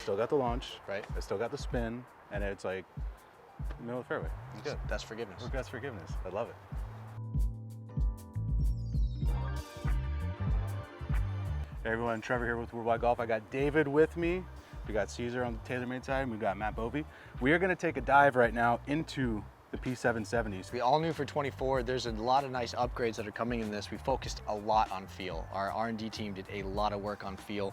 still got the launch, right? I still got the spin, and it's like middle of the fairway. I'm good. That's forgiveness. That's forgiveness. I love it. Hey everyone, Trevor here with Worldwide Golf. I got David with me. We got Caesar on the TaylorMade side, and we've got Matt Bovey. We are gonna take a dive right now into the P770s. We all new for 24. There's a lot of nice upgrades that are coming in this. We focused a lot on feel. Our R&D team did a lot of work on feel.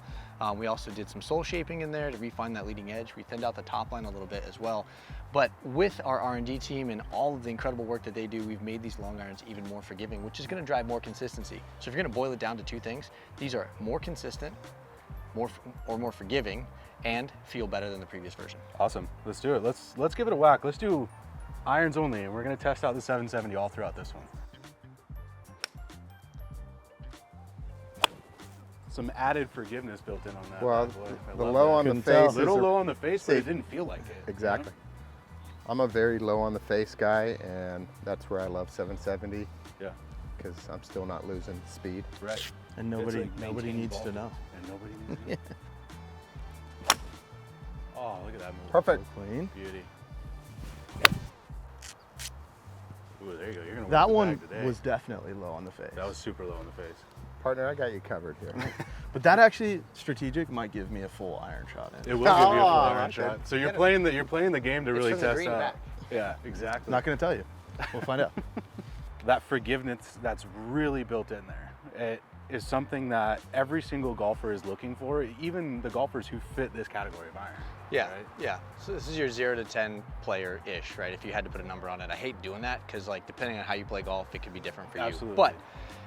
We also did some sole shaping in there to refine that leading edge. We thinned out the top line a little bit as well. But with our R&D team and all of the incredible work that they do, we've made these long irons even more forgiving, which is gonna drive more consistency. So if you're gonna boil it down to two things, these are more consistent, more forgiving, and feel better than the previous version. Awesome, let's do it. Let's give it a whack. Let's do irons only, and we're gonna test out the 770 all throughout this one. Some added forgiveness built in on that. Well, boy. the low on the Couldn't tell. face A little is low on the face, but it didn't feel like it. Exactly. I'm a very low on the face guy, and that's where I love 770. Yeah. Because I'm still not losing speed. Right. And nobody needs to know. And nobody needs to know. Oh, look at that move. Perfect. Clean. Beauty. Ooh, there you go. You're gonna That win the one bag today. was definitely low on the face. That was super low on the face. Partner, I got you covered here. But that actually, strategic, might give me a full iron shot in. It will give you a full Oh, iron okay. shot. So you're playing the game to really from the test green out. back. Yeah, exactly. Not gonna tell you. We'll find out. That forgiveness that's really built in there. It is something that every single golfer is looking for, even the golfers who fit this category of iron. Yeah, Right? yeah. So this is your 0 to 10 player-ish, right? If you had to put a number on it. I hate doing that because, like, depending on how you play golf, it could be different for Absolutely. you. But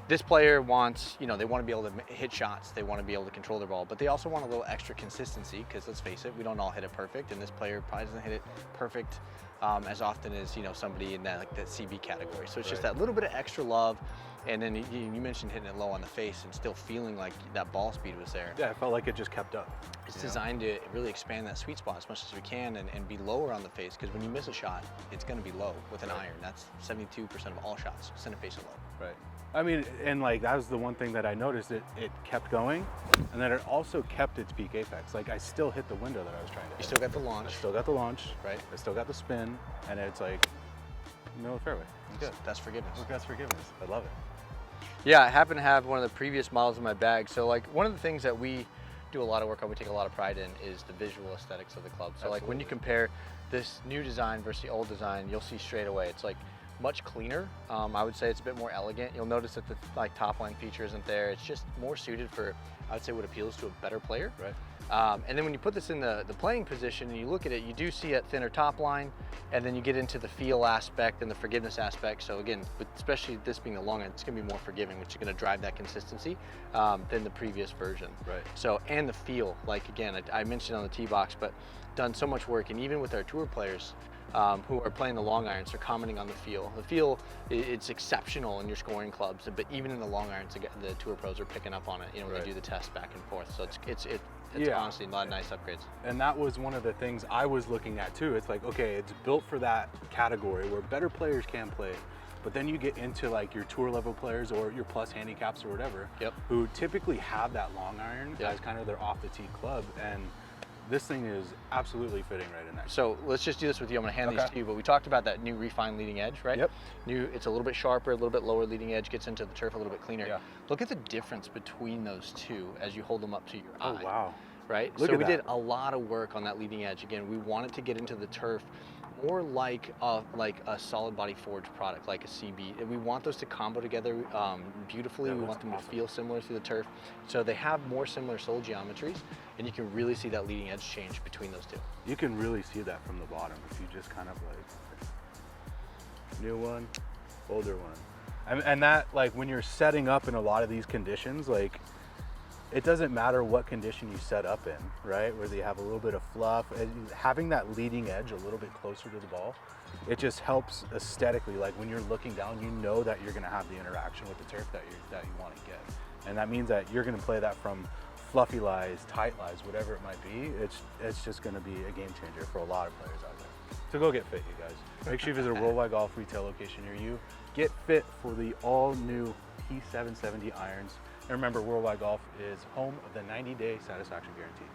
this player wants, you know, they want to be able to hit shots. They want to be able to control their ball, but they also want a little extra consistency because, let's face it, we don't all hit it perfect, and this player probably doesn't hit it perfect as often as, you know, somebody in that, like, that CB category. So it's just that little bit of extra love. And then you mentioned hitting it low on the face and still feeling like that ball speed was there. Yeah, it felt like it just kept up. It's designed to really expand that sweet spot as much as we can and be lower on the face, because when you miss a shot, it's going to be low with an iron. That's 72% of all shots, center face are low. Right. I mean, and like that was the one thing that I noticed, it kept going, and then it also kept its peak apex. Like I still hit the window that I was trying to hit. You still got the launch. I still got the launch, right? I still got the spin, and it's like middle of the fairway. I'm good. That's forgiveness. That's forgiveness. I love it. Yeah, I happen to have one of the previous models in my bag. So like one of the things that we do a lot of work on, we take a lot of pride in, is the visual aesthetics of the club. So like when you compare this new design versus the old design, you'll see straight away it's like much cleaner. I would say it's a bit more elegant. You'll notice that the like top line feature isn't there. It's just more suited for, I would say, what appeals to a better player. Right. And then when you put this in the playing position and you look at it, you do see a thinner top line, and then you get into the feel aspect and the forgiveness aspect. So again, especially this being a long end, it's gonna be more forgiving, which is gonna drive that consistency than the previous version. Right. So, and the feel, like again, I mentioned on the tee box, but done so much work, and even with our tour players, who are playing the long irons, they're commenting on the feel. The feel, it's exceptional in your scoring clubs, but even in the long irons, the tour pros are picking up on it. You know, when they do the test back and forth. So it's honestly a lot of nice upgrades. And that was one of the things I was looking at too. It's like, okay, it's built for that category where better players can play, but then you get into like your tour level players or your plus handicaps or whatever, who typically have that long iron as kind of their off the tee club, and this thing is absolutely fitting right in there. So let's just do this with you. I'm gonna hand these to you, but we talked about that new refined leading edge, right? Yep. It's a little bit sharper, a little bit lower leading edge, gets into the turf a little bit cleaner. Yeah. Look at the difference between those two as you hold them up to your eye. Oh, wow. Right? Look so at we that. did a lot of work on that leading edge. Again, we wanted to get into the turf more like a solid body forged product, like a CB. And we want those to combo together beautifully. We want them to feel similar to the turf. So they have more similar sole geometries, and you can really see that leading edge change between those two. You can really see that from the bottom if you just kind of like, new one, older one. And that, like when you're setting up in a lot of these conditions, like it doesn't matter what condition you set up in, right? Whether you have a little bit of fluff, having that leading edge a little bit closer to the ball, it just helps aesthetically. Like when you're looking down, you know that you're gonna have the interaction with the turf that you want to get. And that means that you're gonna play that from fluffy lies, tight lies, whatever it might be. It's just gonna be a game changer for a lot of players out there. So go get fit, you guys. Make sure you visit a Worldwide Golf retail location near you. Get fit for the all new P770 irons. And remember, Worldwide Golf is home of the 90-day satisfaction guarantee.